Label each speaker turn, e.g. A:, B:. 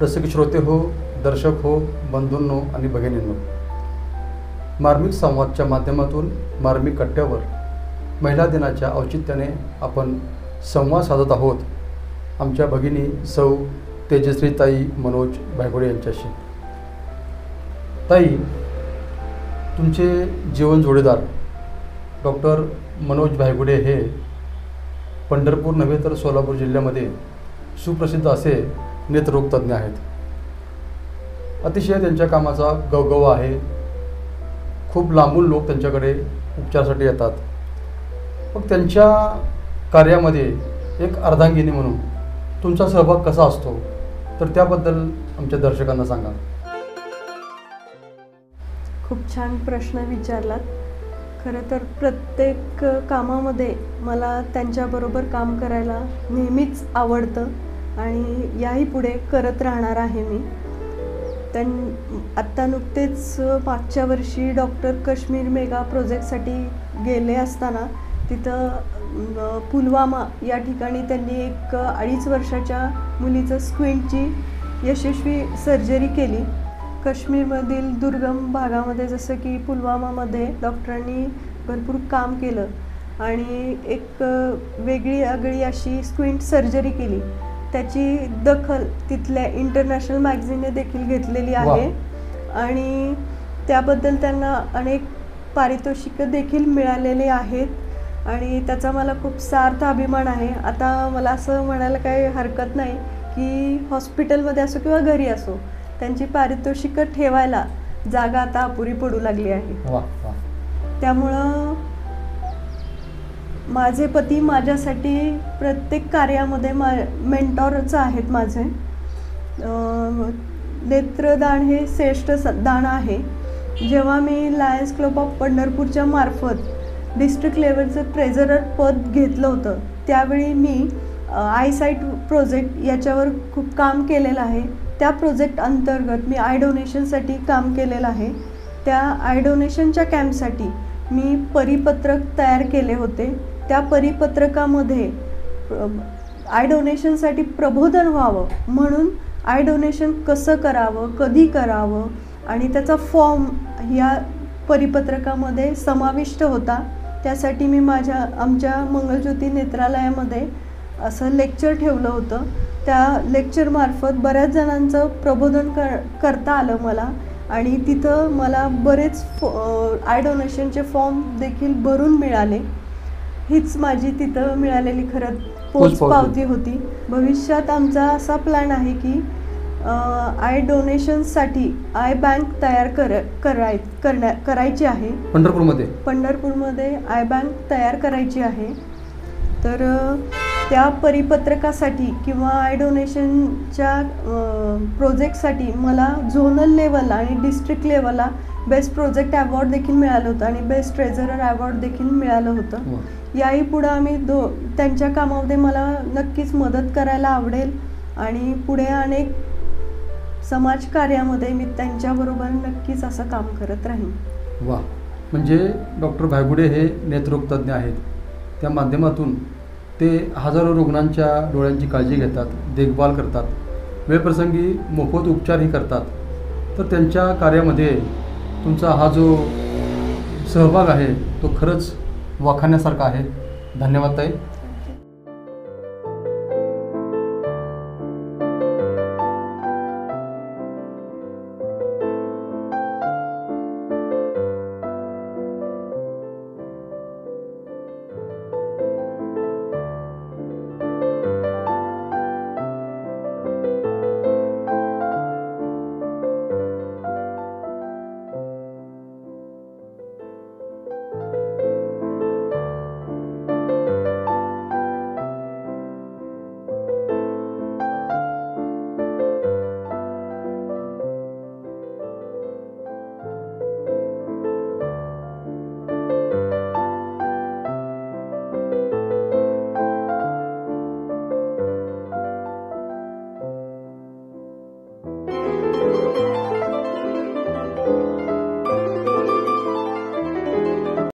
A: रसिक श्रोते हो, दर्शक हो, बंधूंनो आणि भगिनींनो, मार्मिक संवादच्या माध्यमातून मार्मिक कट्ट्यावर महिला दिनाच्या औचित्याने आपण संवाद साधत आहोत आमच्या भगिनी सौ तेजश्रीताई मनोज भायगुडे यांच्याशी। ताई, तुमचे जीवन जोडीदार डॉक्टर मनोज भायगुडे हे पंढरपूर नव्हे तर सोलापूर जिल्ह्यामध्ये सुप्रसिद्ध असे नेत्ररोग तज्ज्ञ आहेत। अतिशय त्यांच्या कामाचा गवगवा आहे। खूप लांबून लोक त्यांच्याकडे उपचारासाठी येतात। मग त्यांच्या कार्यामध्ये एक अर्धांगिनी म्हणून तुमचा सहभाग कसा असतो, तर त्याबद्दल आमच्या दर्शकांना सांगा।
B: खूप छान प्रश्न विचारलात। खरं तर प्रत्येक कामामध्ये मला त्यांच्याबरोबर काम करायला नेहमीच आवडतं आणि याही पुढे करत राहणार आहे मी। आत्ता नुकतेच मागच्या वर्षी डॉक्टर काश्मीर मेगा प्रोजेक्टसाठी गेले असताना तिथं पुलवामा या ठिकाणी त्यांनी एक 2.5 वर्षाच्या मुलीचं स्क्विंटची यशस्वी सर्जरी केली। काश्मीरमधील दुर्गम भागामध्ये जसं की पुलवामामध्ये डॉक्टरांनी भरपूर काम केलं आणि एक वेगळी आगळी अशी स्क्विंट सर्जरी केली। त्याची दखल तिथल्या इंटरनॅशनल मॅगझिनने देखील घेतलेली आहे आणि त्याबद्दल त्यांना अनेक पारितोषिकं देखील मिळालेले आहेत आणि त्याचा मला खूप सार्थ अभिमान आहे। आता मला असं म्हणायला काही हरकत नाही की हॉस्पिटलमध्ये असो किंवा घरी असो त्यांची पारितोषिकं ठेवायला जागा आता अपुरी पडू लागली आहे। त्यामुळं माझे पती माझ्यासाठी प्रत्येक कार्यामध्ये मेंटॉरच आहेत माझे। नेत्रदान हे श्रेष्ठ दान आहे। जेव्हा मी लायन्स क्लब ऑफ पंढरपूरच्या मार्फत डिस्ट्रिक्ट लेवलचं ट्रेझरर पद घेतलं होतं त्यावेळी मी आयसाईट प्रोजेक्ट याच्यावर खूप काम केलेलं आहे। त्या प्रोजेक्ट अंतर्गत मी आय डोनेशनसाठी काम केलेलं आहे। त्या आय डोनेशनच्या कॅम्पसाठी मी परिपत्रक तयार केले होते। त्या परिपत्रकामध्ये आय डोनेशनसाठी प्रबोधन व्हावं म्हणून आय डोनेशन कसं करावं, कधी करावं आणि त्याचा फॉर्म या परिपत्रकामध्ये समाविष्ट होता। त्यासाठी मी आमच्या मंगलज्योती नेत्रालयामध्ये असं लेक्चर ठेवलं होतं। त्या लेक्चरमार्फत बऱ्याच जणांचं प्रबोधन करता आलं मला आणि तिथं मला बरेच आय डोनेशनचे फॉर्म देखील भरून मिळाले। हीच माझी तिथं मिळालेली खरं पोचपावती होती। भविष्यात आमचा असा प्लॅन आहे की आय डोनेशनसाठी आय बँक तयार करायची आहे। पंढरपूरमध्ये आय बँक तयार करायची आहे। तर त्या परिपत्रकासाठी किंवा आय डोनेशनच्या प्रोजेक्टसाठी मला झोनल लेवल आणि डिस्ट्रिक्ट लेवलला बेस्ट प्रोजेक्ट अवॉर्ड देखील मिळालं होतं आणि बेस्ट ट्रेझरर अवॉर्ड देखील मिळालं होतं। याही पुढं आम्ही त्यांच्या कामामध्ये मला नक्कीच मदत करायला आवडेल आणि पुढे अनेक समाजकार्यामध्ये मी त्यांच्याबरोबर नक्कीच असं काम करत राहीन।
A: वा, म्हणजे डॉक्टर भायगुडे हे नेत्ररोग तज्ज्ञ आहेत। त्या माध्यमातून ते हजारो रुग्णांच्या डोळ्यांची काळजी घेतात, देखभाल करतात, वेळप्रसंगी मोफत उपचारही करतात। तर त्यांच्या कार्यामध्ये तुमचा हा जो सहभाग आहे तो खरंच वाखाणण्यासारखा आहे। धन्यवाद ताई।